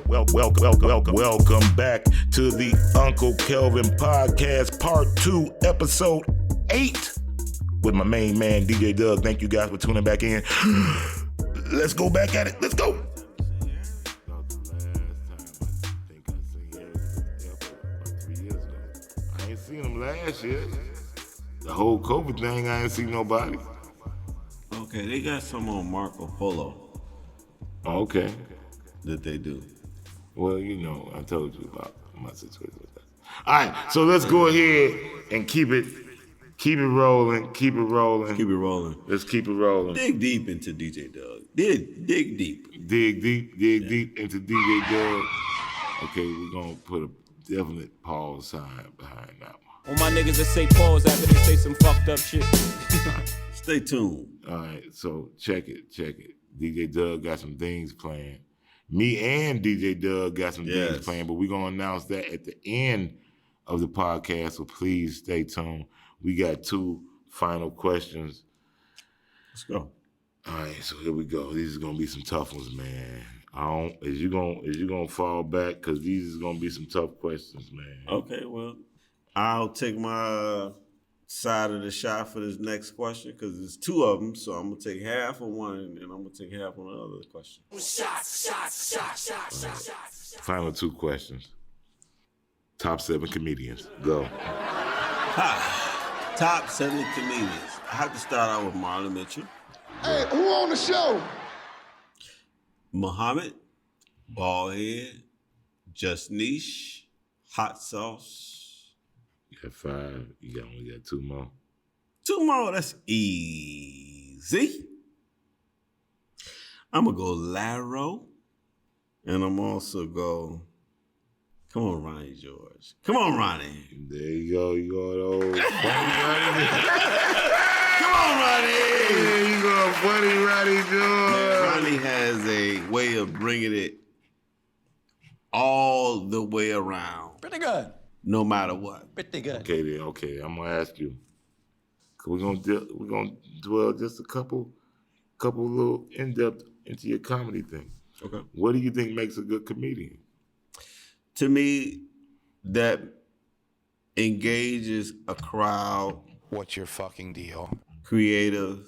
Welcome back to the Uncle Kelven podcast, part 2, episode 8, with my main man, DJ Doug. Thank you guys for tuning back in. Let's go back at it. Let's go. I ain't seen him last year. The whole COVID thing, I ain't seen nobody. Okay, they got some on Marco Polo. Okay. That they do. Well, you know, I told you about my situation with that. All right, so let's go ahead and keep it rolling. Let's keep it rolling. Let's keep it rolling. Dig deep into DJ Doug. Dig deep. Dig deep into DJ Doug. Okay, we're gonna put a definite pause sign behind that one. All my niggas that say pause after they say some fucked up shit. Stay tuned. All right, so check it. DJ Doug got some things planned. Me and DJ Doug got some things planned, but we're going to announce that at the end of the podcast, so please stay tuned. We got 2 final questions. Let's go. All right, so here we go. These are going to be some tough ones, man. Is you gonna fall back? Because these is going to be some tough questions, man. Okay, well, I'll take my side of the shot for this next question because there's 2 of them, so I'm gonna take half on one and I'm gonna take half on the other question. Shots. Final 2 questions. Top 7 comedians. Go. Top 7 comedians. I have to start out with Marlon Mitchell. Hey, who on the show? Muhammad, Baldhead, Just Niche, Hot Sauce. You got 5. You only got 2 more. 2 more, that's easy. I'm going to go Laro. And I'm also go, come on, Ronnie George. Come on, Ronnie. There you go. You go, Ronnie. Come on, Ronnie. There you go, funny Ronnie George. Ronnie has a way of bringing it all the way around. Pretty good. No matter what. Pretty good. Okay. I'm gonna ask you. We're gonna dwell just a couple little in depth into your comedy thing. Okay. What do you think makes a good comedian? To me, that engages a crowd. What's your fucking deal? Creative.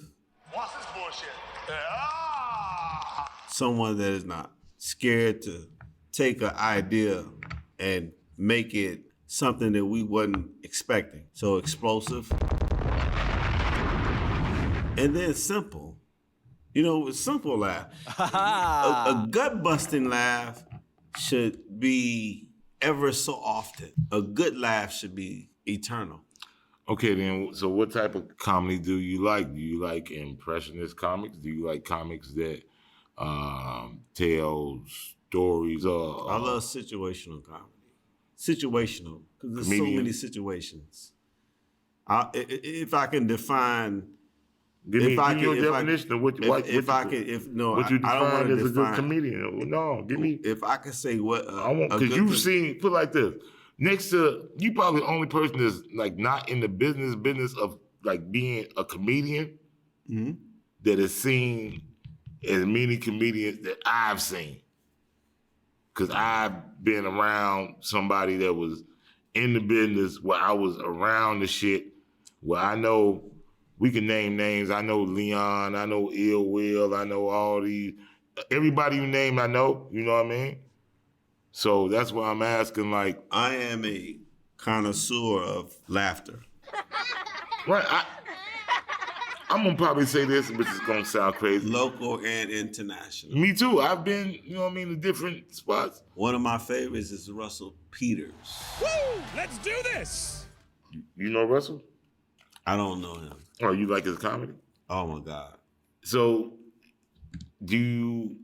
What's this bullshit? Someone that is not scared to take an idea and make it something that we wasn't expecting. So explosive. And then simple. You know, a simple laugh. a gut-busting laugh should be ever so often. A good laugh should be eternal. Okay, then, so what type of comedy do you like? Do you like impressionist comics? Do you like comics that tell stories? I love situational comedy. Situational, because there's so many situations. If I can define, give me your definition of what you define as a good comedian. No, give me. If I can say what I want, because you've seen, put it like this. Next to you, probably the only person that's like not in the business of like being a comedian that has seen as many comedians that I've seen. Because I've been around somebody that was in the business where I was around the shit, where I know, we can name names. I know Leon, I know Ill Will, I know all these. Everybody you name, I know. You know what I mean? So that's why I'm asking, like. I am a connoisseur of laughter. Right. I'm going to probably say this, which is going to sound crazy. Local and international. Me too. I've been, you know what I mean, in different spots. One of my favorites is Russell Peters. Woo! Let's do this! You know Russell? I don't know him. Oh, you like his comedy? Oh, my God. So, you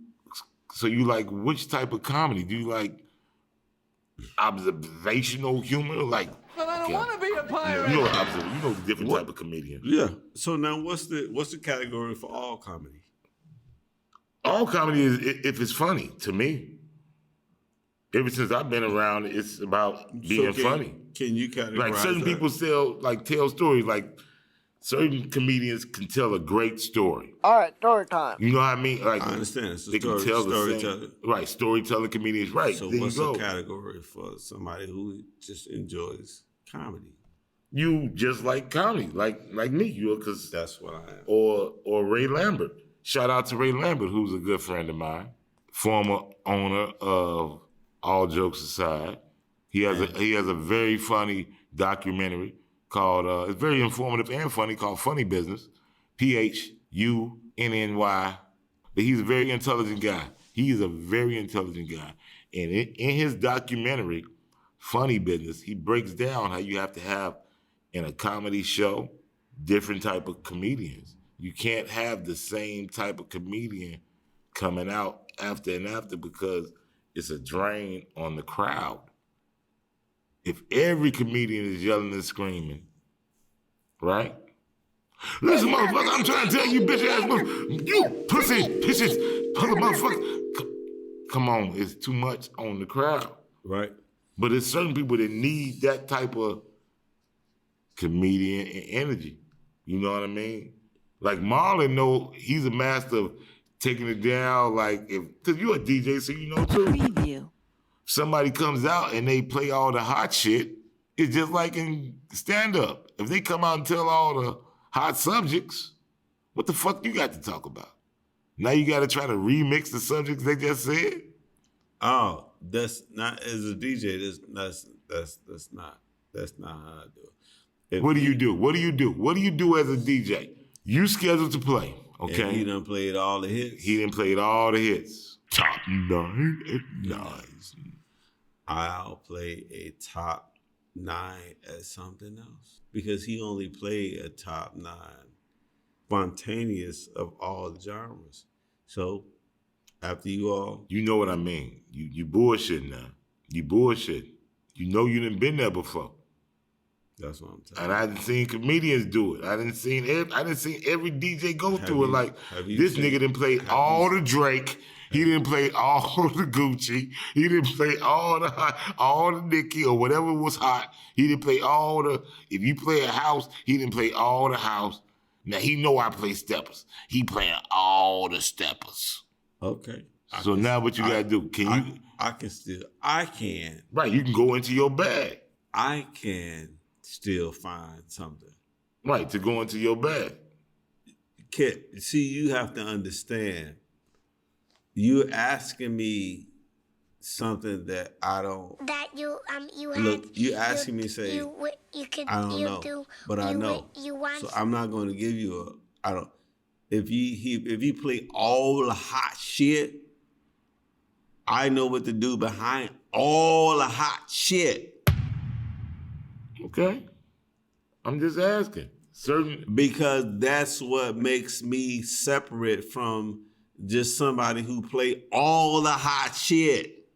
like which type of comedy? Do you like observational humor? Like, But I don't want to be a pirate. You know the different type of comedian. Yeah. So now what's the category for all comedy? All comedy is if it's funny, to me. Ever since I've been around, it's about being funny. Can you categorize like certain that? people tell stories like certain comedians can tell a great story. All right, story time. You know what I mean? Like, I understand. It's they can tell storytelling. Right, storytelling comedians. Right, So there what's you go. a category for somebody who just enjoys comedy? You just like comedy, like me, because That's what I am. or Ray Lambert. Shout out to Ray Lambert, who's a good friend of mine, former owner of All Jokes Aside. He has a very funny documentary called it's very informative and funny called Funny Business, PHUNNY. He's a very intelligent guy. He's a very intelligent guy, and in his documentary, Funny Business, he breaks down how you have to have in a comedy show different type of comedians. You can't have the same type of comedian coming out after and after because it's a drain on the crowd. If every comedian is yelling and screaming, right? Listen, motherfucker, I'm trying to tell you, bitch ass motherfucker, you pussy, bitches, motherfucker. Come on, it's too much on the crowd. Right. But there's certain people that need that type of comedian and energy. You know what I mean? Like Marlon, he's a master of taking it down. Like, because you're a DJ, so you know too. Preview. Somebody comes out and they play all the hot shit. It's just like in stand-up. If they come out and tell all the hot subjects, what the fuck you got to talk about? Now you got to try to remix the subjects they just said? Oh, that's not as a DJ. That's not how I do it. What do you do? What do you do? What do you do as a DJ? You scheduled to play, okay? And he done played all the hits. He done played all the hits. Top 9 at 9. I'll play a top 9 at something else because he only played a top 9 spontaneous of all the genres. So after you all, you know what I mean. You bullshit now. You bullshit. You know you done been there before. that's what I'm telling And I done seen comedians do it. I done seen every DJ go through it. Like this nigga done played all the Drake. He didn't play all the Gucci. He didn't play all the Nicki or whatever was hot. He didn't play all the. If you play a house, he didn't play all the house. Now he know I play steppers. He playing all the steppers. Okay. So now what you gotta do? I can. Right, you can go into your bag. I can still find something. Right, to go into your bag. See, you have to understand. You're asking me something that I don't. That you Look, you asking me say I don't know, but I know. So I'm not going to give you I don't. If you play all the hot shit, I know what to do behind all the hot shit. Okay, I'm just asking. Because that's what makes me separate from just somebody who play all the hot shit.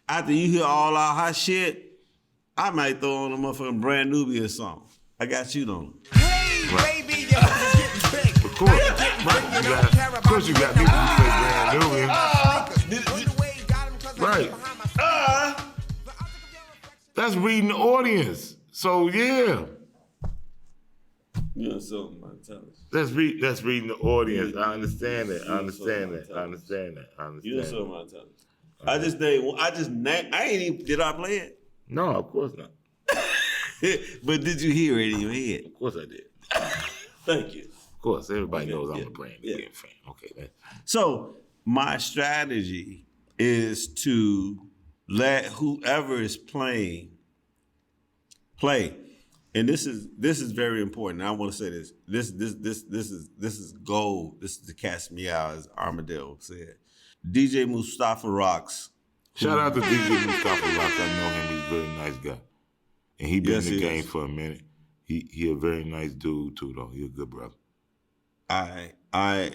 After you hear all our hot shit, I might throw on a motherfucking Brand Nubian song. I got you on. Hey, baby, your house is getting big. Of course, of course you got me who play Brand Nubian. Right. That's reading the audience. So yeah. You know something, my intelligence. That's reading the audience. I understand that. I understand that. You know something, my intelligence. I ain't even, did I play it? No, of course not. But did you hear it in your head? Of course I did. Thank you. Of course, everybody knows I'm a Brand Nubian fan. Okay. So my strategy is to let whoever is playing play. And this is very important. I want to say this. This is gold. This is the catch me out, as Armadillo said. DJ Mustafa Rocks. Shout out to DJ Mustafa Rocks. I know him. He's a very nice guy. And he been in the game for a minute. He a very nice dude too, though. He a good brother.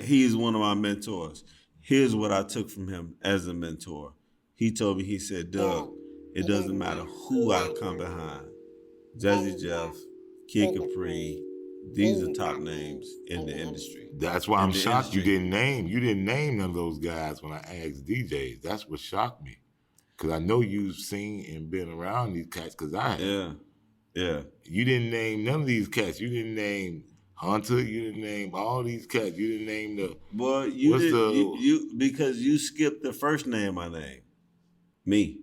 He's one of my mentors. Here's what I took from him as a mentor. He told me, he said, Doug, it doesn't matter who I come behind. Jazzy Jeff, Kid Capri, these are top names in the industry. That's why I'm shocked you didn't name none of those guys when I asked DJs. That's what shocked me. Because I know you've seen and been around these cats, because I have. Yeah. Yeah. You didn't name none of these cats. You didn't name Hunter. You didn't name all these cats. You didn't name the. Well, you What's did the- you because you skipped the first name I named. Me.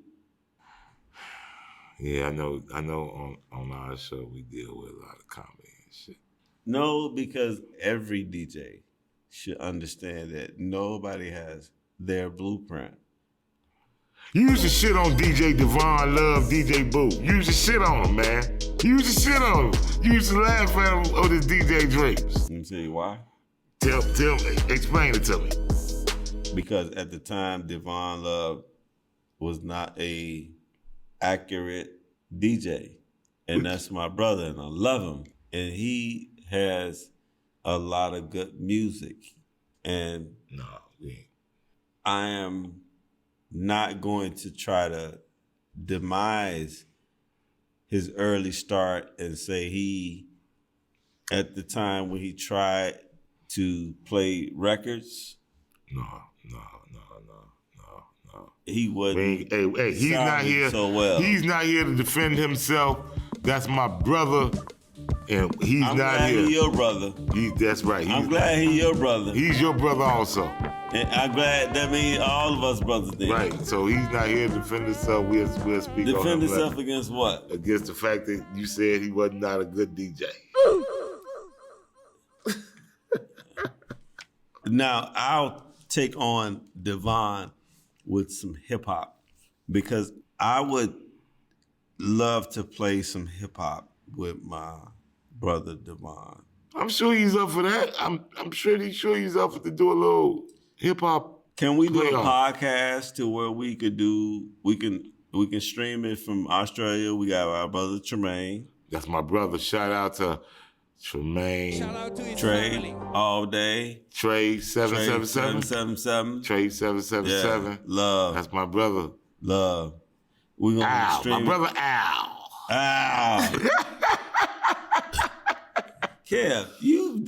Yeah, I know. On our show we deal with a lot of comedy and shit. No, because every DJ should understand that nobody has their blueprint. You used to shit on DJ Devon Love, DJ Boo. You used to shit on him, man. You used to shit on him. You used to laugh at him on his DJ drapes. Let me tell you why. Tell me, explain it to me. Because at the time, Devon Love was not a accurate DJ. And that's my brother, and I love him. And he has a lot of good music. And No, we ain't. I am not going to try to demise his early start and say he, at the time when he tried to play records, No. he wasn't. Hey, he's not sounding here. so well. He's not here to defend himself. That's my brother, and he's I'm not glad here. he's your brother. That's right. I'm glad he's your brother. He's your brother also. And I'm glad that means all of us brothers then. Right. So he's not here to defend himself. We'll speak on Defend him himself later. against what? Against the fact that you said he was not a good DJ. Now, I'll take on Devon with some hip hop because I would love to play some hip hop with my brother Devon. I'm sure he's up for that. I'm sure he's up for to do a little hip hop. Can we do a playoff. podcast to where we can stream it from Australia? We got our brother Tremaine, That's my brother. Shout out to Tremaine. Shout out to his Trey, family. all day. Trey 777. 777. Trey 777. Yeah, love. That's my brother. Love. We're gonna Al. stream My brother Al. Kev, you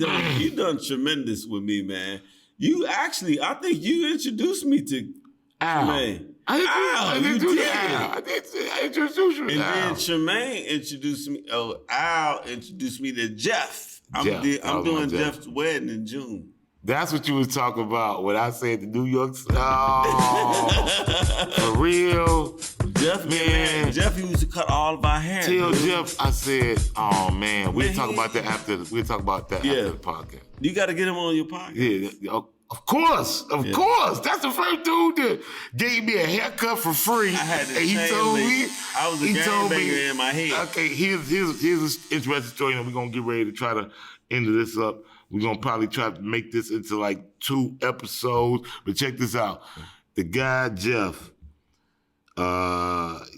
done tremendous with me, man. I think you introduced me to Al. Tremaine. I you introduced did. Al. I introduced you to And Al. then Tremaine introduced me. Al introduced me to Jeff. I'm Jeff. That I'm was my doing Jeff. Jeff's wedding in June. That's what you was talking about when I said the New York. Oh, for real. Jeff, man, Jeff used to cut all of our hair. Tell dude. Jeff, I said, oh man, we'll Man, talk about that after. We'll talk about that Yeah. after the podcast. You got to get him on your podcast. Yeah, of course. That's the first dude that gave me a haircut for free. I had to and he change told it. me. I was a he told me, gangbanger in my head. Okay, here's an interesting story, and we're gonna get ready to try to end this up. We're gonna probably try to make this into like 2 episodes. But check this out. The guy Jeff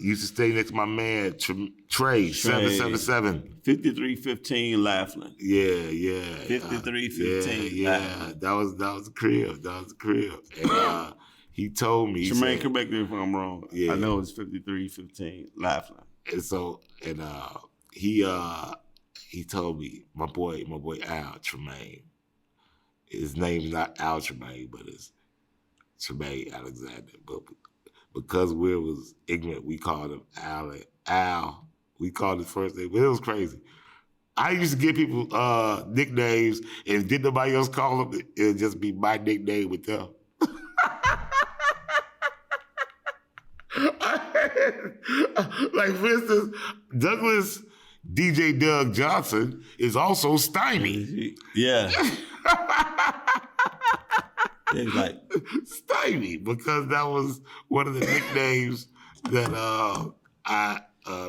used to stay next to my man Trey 777. 5315 Laughlin. Yeah. 5315. Yeah. That was the crib. And he told me. Tremaine, correct me if I'm wrong. Yeah. I know it's 5315 Laughlin. And so, he told me, my boy Al Tremaine. His name's not Al Tremaine, but it's Tremaine Alexander. But because we was ignorant, we called him Al. We called his first name, but it was crazy. I used to give people nicknames, and didn't nobody else call them, it would just be my nickname with them. Like, for instance, Douglas DJ Doug Johnson is also Stymie. Yeah. It's like, Stymie, because that was one of the nicknames that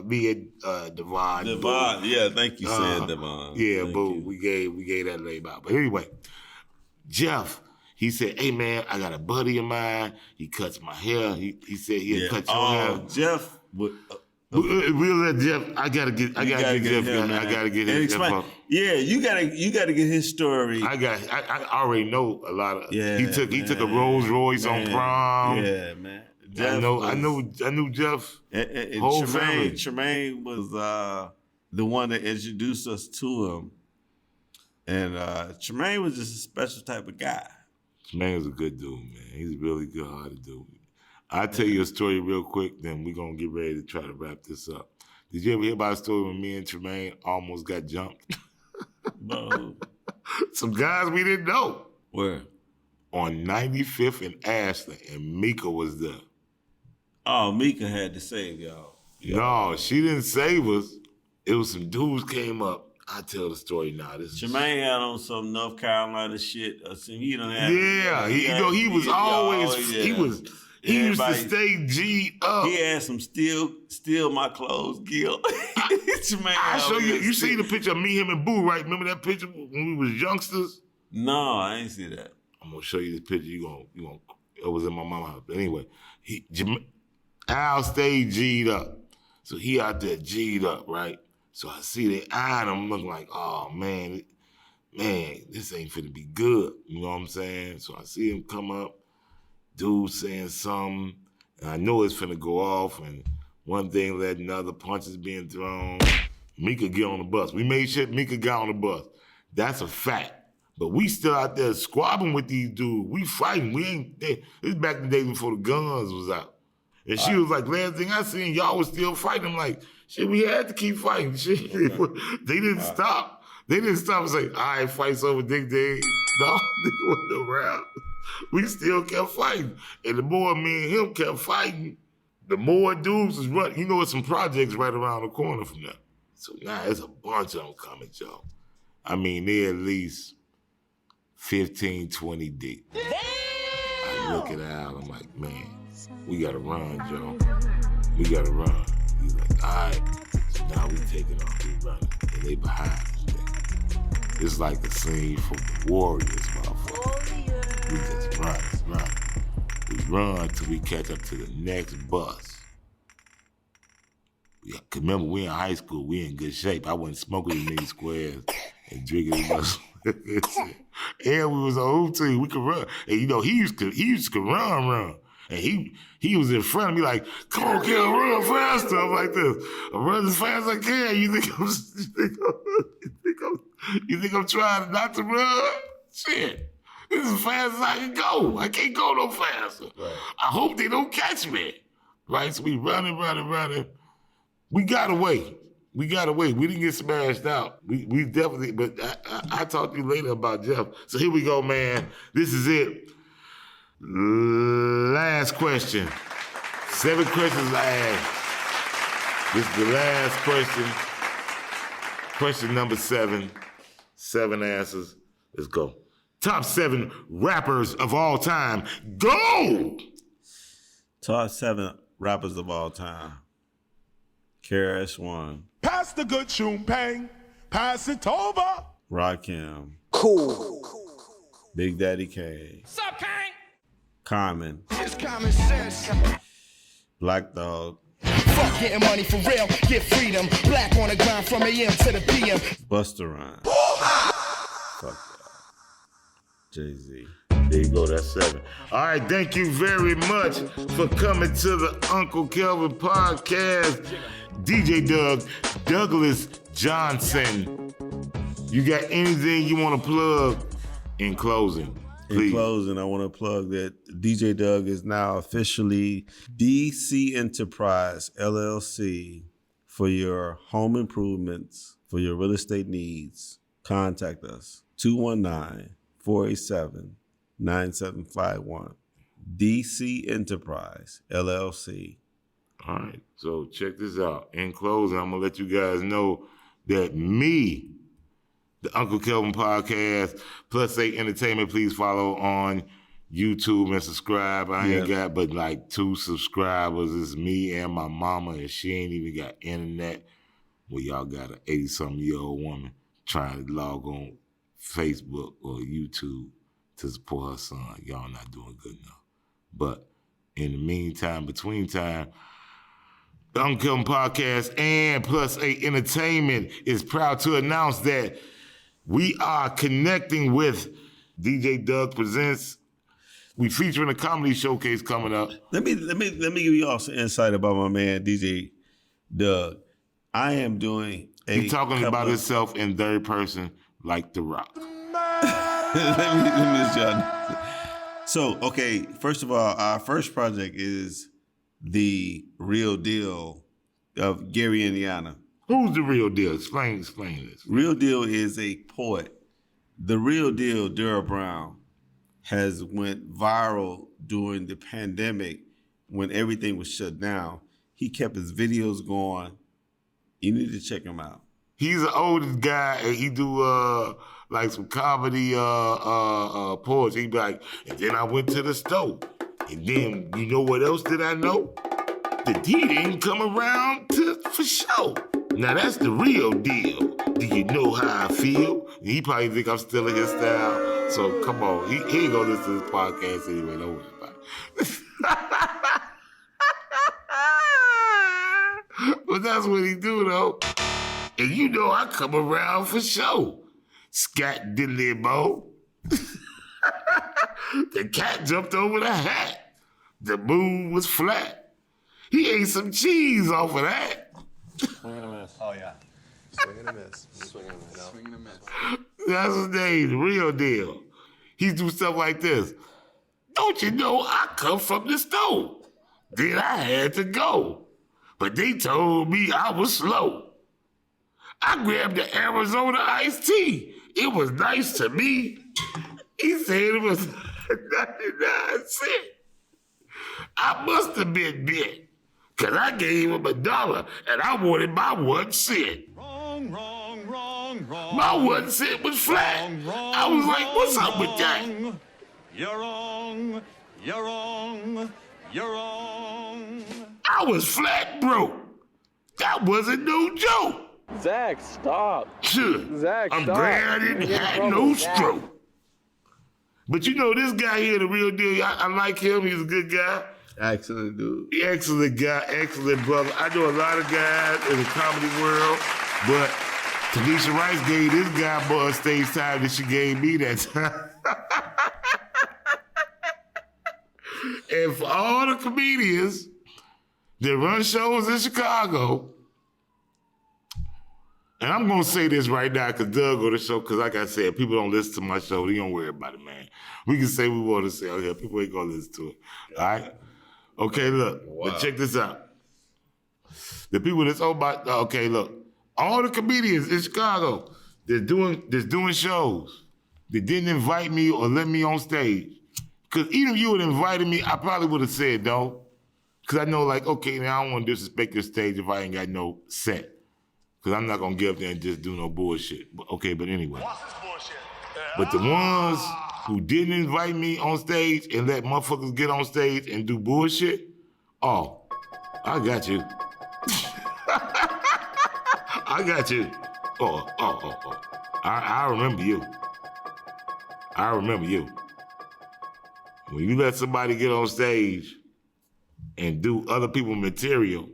me and Devon. Devon. Yeah, thank you, said Devon. Yeah, Thank boo. you. We gave that name out. But anyway, Jeff, he said, "Hey man, I got a buddy of mine. He cuts my hair. He said he'll cut your hair." Jeff would. We'll let Jeff. I gotta get Jeff. him, I gotta get and his explain. info. Yeah, you gotta get his story. I already know a lot of. Yeah, he took a Rolls Royce on prom. Yeah, man. I knew Jeff. And whole family. Tremaine was the one that introduced us to him, and Tremaine was just a special type of guy. Tremaine was a good dude, man. He's a really good-hearted dude. I'll tell you a story real quick, then we're gonna get ready to try to wrap this up. Did you ever hear about a story when me and Tremaine almost got jumped? No. Some guys we didn't know. Where? On 95th and Ashland, and Mika was there. Oh, Mika had to save y'all. No, she didn't save us. It was some dudes came up. I tell the story now. Jermaine had on some North Carolina shit. He done had. Yeah, he was always. He used to stay G'd up. He had some steal my clothes guilt. Jermaine, I show you. You see the picture of me, him, and Boo, right? Remember that picture when we was youngsters? No, I ain't see that. I'm gonna show you this picture. You gonna. It was in my mama's house. But anyway, Al stayed G'd up, so he out there G'd up, right? So I see they eyeing him, looking like, oh man, this ain't finna be good. You know what I'm saying? So I see him come up, dude saying something, and I know it's finna go off, and one thing led another, punches being thrown. Mika get on the bus. We made sure Mika got on the bus. That's a fact. But we still out there squabbling with these dudes. We fighting. We ain't there. This is back in the days before the guns was out. And she was like, last thing I seen, y'all was still fighting. I'm like, shit, we had to keep fighting. Shit. They didn't stop. They didn't stop and say, all right, fights over Dick Day. No, they wasn't around. We still kept fighting. And the more me and him kept fighting, the more dudes was running. You know, there's some projects right around the corner from that. So now there's a bunch of them coming, Joe. I mean, they're at least 15, 20 deep. Damn! I look at Al, I'm like, man, we gotta run, Joe. We gotta run. He's like, all right. So now we taking off, we running. And they behind us. It's like a scene from the Warriors, motherfucker. We just run. We run till we catch up to the next bus. Yeah, cause remember, we in high school, we in good shape. I wasn't smoking in these squares and drinking as much. And we was on hoop team, we could run. And you know, he used to run. And he was in front of me like, come on, kid, run faster. I'm like this. I run as fast as I can. You think I'm trying not to run? Shit. This is as fast as I can go. I can't go no faster. Right. I hope they don't catch me. Right? So we running. We got away. We didn't get smashed out. We definitely, but I talk to you later about Jeff. So here we go, man. This is it. Last question. 7 questions I asked. This is the last question. Question number 7. 7 answers. Let's go. Top 7 rappers of all time. Go! Top 7 rappers of all time. KRS-One. Pass the good tune, Pang. Pass it over. Rakim. Cool. Big Daddy Kane. Sup, Kang? Common. It's common sense. Black Dog. Fuck getting money for real, get freedom. Black on the ground from AM to the PM. Busta Rhymes. Fuck that. Jay-Z. There you go, that's 7. All right, thank you very much for coming to the Uncle Kelvin podcast. DJ Douglas Johnson. You got anything you want to plug in closing? Please. In closing, I want to plug that DJ Doug is now officially DC Enterprise LLC for your home improvements, for your real estate needs. Contact us, 219-487-9751. DC Enterprise LLC. All right, so check this out. In closing, I'm going to let you guys know that me, the Uncle Kelvin podcast, Plus 8 Entertainment, please follow on YouTube and subscribe. I ain't got but like 2 subscribers. It's me and my mama, and she ain't even got internet. Well, y'all got an 80-something-year-old woman trying to log on Facebook or YouTube to support her son. Y'all not doing good enough. But in the meantime, between time, the Uncle Kelvin podcast and Plus 8 Entertainment is proud to announce that we are connecting with DJ Doug Presents. We featuring a comedy showcase coming up. Let me give you all some insight about my man DJ Doug. I am doing He's talking about himself in third person like The Rock. let me just y'all. So, okay, first of all, our first project is The Real Deal of Gary, Indiana. Who's the real deal? Explain this. Real Deal is a poet. The Real Deal, Daryl Brown, has went viral during the pandemic when everything was shut down. He kept his videos going. You need to check him out. He's an oldest guy, and he do like some comedy poetry. He be like, and then I went to the store, and then you know what else did I know? That he didn't come around for show. Now that's the real deal. Do you know how I feel? And he probably think I'm still in his style. So come on, he ain't gonna listen to this podcast anyway. Don't worry about it. But that's what he do though. And you know I come around for show. Scat diddly bo. The cat jumped over the hat. The moon was flat. He ate some cheese off of that. Swing and a miss. Oh, yeah. Swing and a miss. Swing and a miss. Swing and a miss. That's his name, the Real Deal. He do stuff like this. Don't you know I come from the store? Then I had to go. But they told me I was slow. I grabbed the Arizona iced tea. It was nice to me. He said it was 99 cents. I must have been bit. Cause I gave him $1 and I wanted my 1 cent. Wrong, wrong, wrong, wrong. My 1 cent was flat. I was like, what's up with that? You're wrong, you're wrong, you're wrong. I was flat broke. That wasn't no joke. Zach, stop. Sure. Zach, I'm stop. glad I didn't You're getting have in no trouble. stroke. But you know, this guy here, the Real Deal, I like him. He's a good guy. Excellent dude. Excellent guy, excellent brother. I know a lot of guys in the comedy world, but Talisha Rice gave this guy more stage time than she gave me that time. And for all the comedians that run shows in Chicago, and I'm going to say this right now because Doug go to the show, because like I said, people don't listen to my show. They don't worry about it, man. We can say what we want to say out here. People ain't going to listen to it. All right? Okay, look. Wow. But check this out. The people that's about, okay, look. All the comedians in Chicago that's doing shows that didn't invite me or let me on stage. Because even if you would have invited me, I probably would have said no. Because I know, like, okay, now I don't want to disrespect your stage if I ain't got no set. Because I'm not going to get up there and just do no bullshit. But, okay, but anyway. What's this bullshit? But the ones who didn't invite me on stage and let motherfuckers get on stage and do bullshit, oh, I got you. I got you. Oh. I remember you. I remember you. When you let somebody get on stage and do other people's material,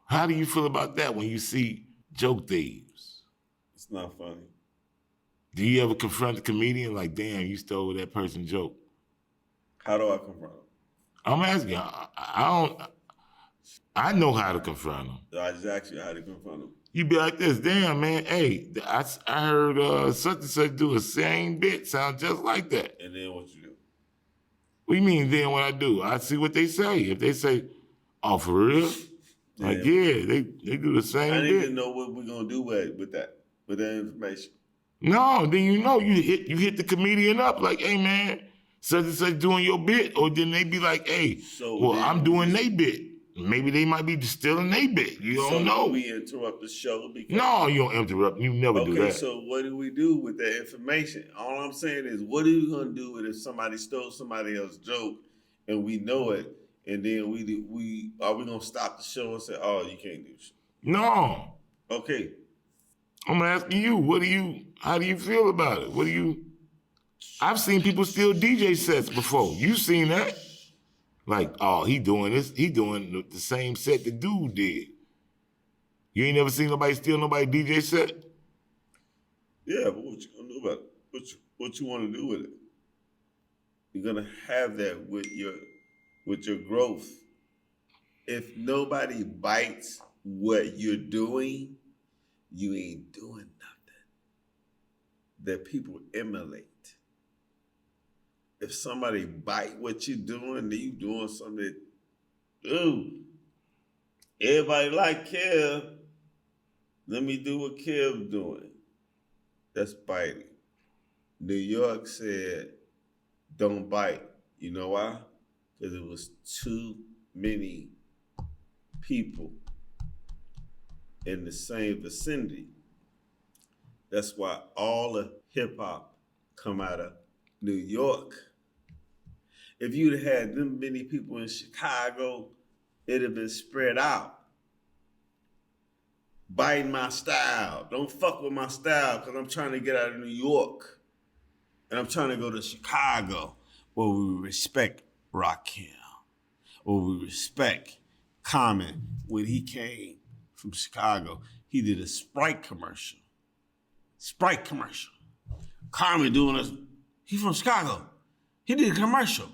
how do you feel about that when you see joke thieves? It's not funny. Do you ever confront the comedian like, damn, you stole that person's joke? How do I confront him? I'm asking you. I know how to confront them. I just asked you how to confront him. You be like this, damn, man, hey, I heard such and such do the same bit, sound just like that. And then what you do? What do you mean then what I do? I see what they say. If they say, oh, for real? Like, yeah, they do the same I bit. need to know what we're going to do with that information. No, then you know, you hit the comedian up like, hey, man, such and such doing your bit. Or then they be like, hey, I'm doing they bit. Maybe they might be stealing they bit. You don't know. We interrupt the show because No, you don't interrupt. You never do that. Okay, so what do we do with that information? All I'm saying is, what are you gonna do with if somebody stole somebody else's joke and we know it, and then we are we gonna stop the show and say, oh, you can't do shit? No. Okay. I'm asking you, how do you feel about it? I've seen people steal DJ sets before. You've seen that? Like, oh, he doing the same set the dude did. You ain't never seen nobody steal nobody's DJ set? Yeah, but what you gonna do about it? What you want to do with it? You're gonna have that with your growth. If nobody bites what you're doing, you ain't doing nothing that people emulate. If somebody bite what you're doing, then you doing something that, ooh. Everybody like Kev. Let me do what Kev doing. That's biting. New York said, don't bite. You know why? Because it was too many people in the same vicinity. That's why all the hip hop come out of New York. If you'd had them many people in Chicago, it'd have been spread out. Biting my style. Don't fuck with my style because I'm trying to get out of New York. And I'm trying to go to Chicago where we respect Rakim. Where we respect Common when he came from Chicago. He did a Sprite commercial. Common doing this. He from Chicago. He did a commercial.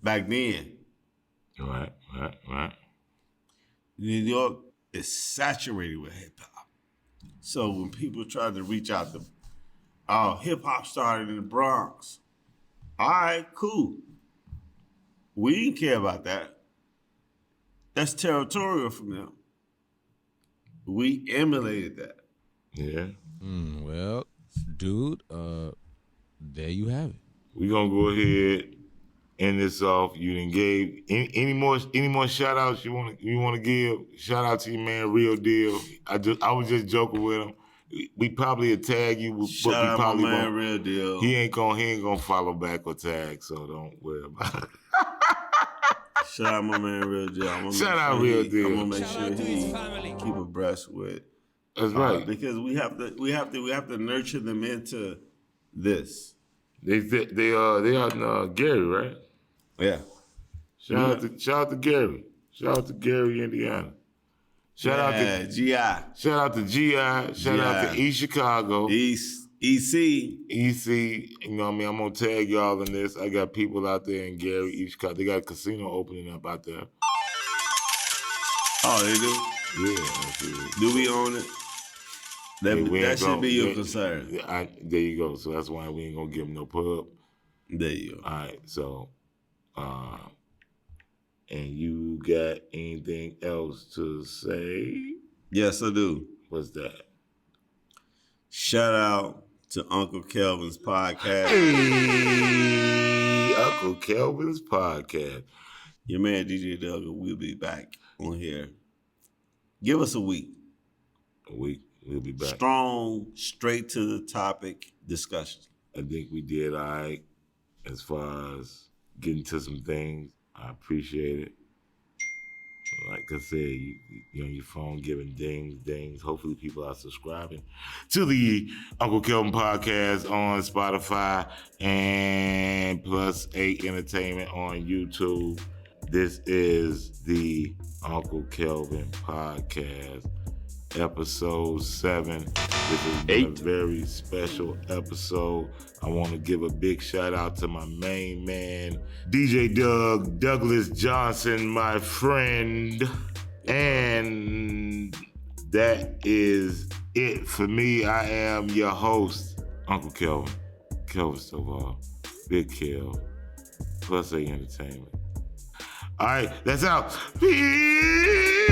Back then. Right. New York is saturated with hip hop. So when people try to reach out to, hip hop started in the Bronx. All right, cool. We didn't care about that. That's territorial from them. We emulated that. Yeah. Well, dude, there you have it. We gonna go ahead. End this off. You done gave any more shout outs you wanna give? Shout out to your man Real Deal. I was just joking with him. We probably would tag you, but Shout we out probably my man won't. Real Deal. He ain't gonna follow back or tag, so don't worry about it. Shout out my man Real Deal. Shout out Real Deal. I'm gonna make sure he keep abreast with. That's right. Because we have to nurture them into this. They out in Gary, right? Yeah. Shout out to Gary. Shout out to Gary, Indiana. Shout out to GI. Shout out to GI. Shout out to East Chicago. East EC. You know what I mean? I'm gonna tag y'all in this. I got people out there in Gary, East Chicago. They got a casino opening up out there. Oh, they do? Yeah. Do we own it? That should be your concern. There you go. So that's why we ain't gonna give them no pub. There you go. All right. So, and you got anything else to say? Yes, I do. What's that? Shout out to Uncle Kelven's podcast. Hey, Uncle Kelven's podcast. Your man DJ Doug will be back on here. Give us a week. We'll be back. Strong, straight to the topic discussion. I think we did all right as far as getting to some things. I appreciate it. Like I said, you on your phone giving dings. Hopefully people are subscribing to the Uncle Kelven podcast on Spotify and +8 Entertainment on YouTube. This is the Uncle Kelven podcast, episode 7. This has been a very special episode. I want to give a big shout out to my main man, DJ Douglas Johnson, my friend. And that is it for me. I am your host, Uncle Kelven. Kelven Stovall, Big Kel, +8 Entertainment. All right, that's out. Peace.